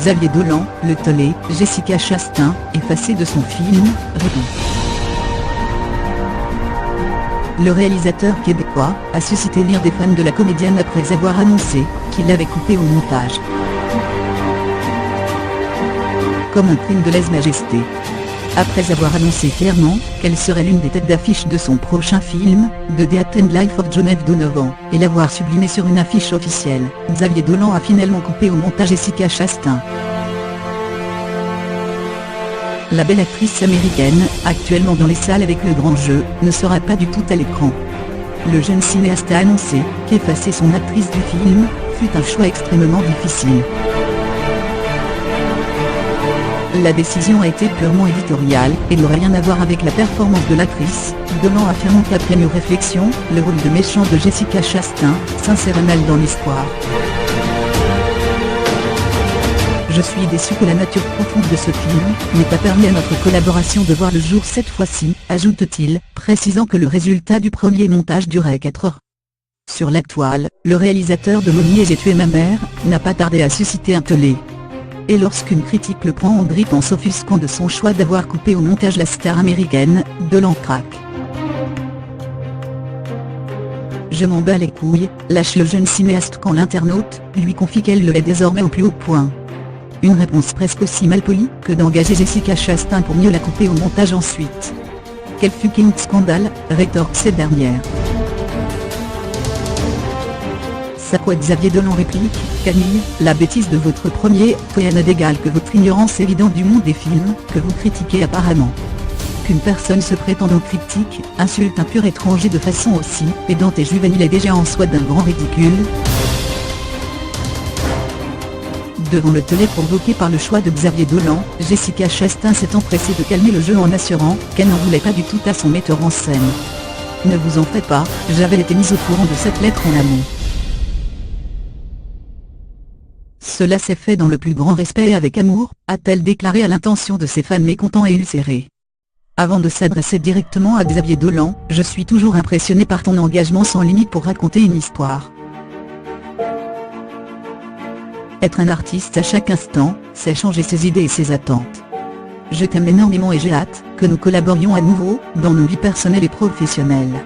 Xavier Dolan, le tollé, Jessica Chastain, effacée de son film, répond. Le réalisateur québécois a suscité l'ire des fans de la comédienne après avoir annoncé qu'il l'avait coupée au montage. Comme un crime de lèse-majesté. Après avoir annoncé clairement qu'elle serait l'une des têtes d'affiche de son prochain film, The Death and Life of John F. Donovan, et l'avoir sublimé sur une affiche officielle, Xavier Dolan a finalement coupé au montage Jessica Chastain. La belle actrice américaine, actuellement dans les salles avec Le Grand Jeu, ne sera pas du tout à l'écran. Le jeune cinéaste a annoncé qu'effacer son actrice du film fut un choix extrêmement difficile. La décision a été purement éditoriale et n'aurait rien à voir avec la performance de l'actrice, Dolan affirmant qu'après une réflexion, le rôle de méchant de Jessica Chastain s'insère mal dans l'histoire. Je suis déçu que la nature profonde de ce film n'ait pas permis à notre collaboration de voir le jour cette fois-ci, ajoute-t-il, précisant que le résultat du premier montage durait 4 heures. Sur la toile, le réalisateur de Mommy et J'ai tué ma mère n'a pas tardé à susciter un tollé. Et lorsqu'une critique le prend en grippe en s'offusquant de son choix d'avoir coupé au montage la star américaine, Dolan craque. Je m'en bats les couilles, lâche le jeune cinéaste quand l'internaute lui confie qu'elle le est désormais au plus haut point. Une réponse presque aussi malpolie que d'engager Jessica Chastain pour mieux la couper au montage ensuite. Quel fucking scandale, rétorque cette dernière. Ça quoi Xavier Dolan réplique, Camille, la bêtise de votre premier poème n'a d'égal que votre ignorance évidente du monde des films, que vous critiquez apparemment. Qu'une personne se prétendant critique, insulte un pur étranger de façon aussi pédante et juvénile est déjà en soi d'un grand ridicule. Devant le tollé provoqué par le choix de Xavier Dolan, Jessica Chastain s'est empressée de calmer le jeu en assurant qu'elle n'en voulait pas du tout à son metteur en scène. Ne vous en faites pas, j'avais été mise au courant de cette lettre en amont. Cela s'est fait dans le plus grand respect et avec amour, a-t-elle déclaré à l'intention de ses fans mécontents et ulcérés. Avant de s'adresser directement à Xavier Dolan, je suis toujours impressionné par ton engagement sans limite pour raconter une histoire. Être un artiste à chaque instant, c'est changer ses idées et ses attentes. Je t'aime énormément et j'ai hâte que nous collaborions à nouveau, dans nos vies personnelles et professionnelles.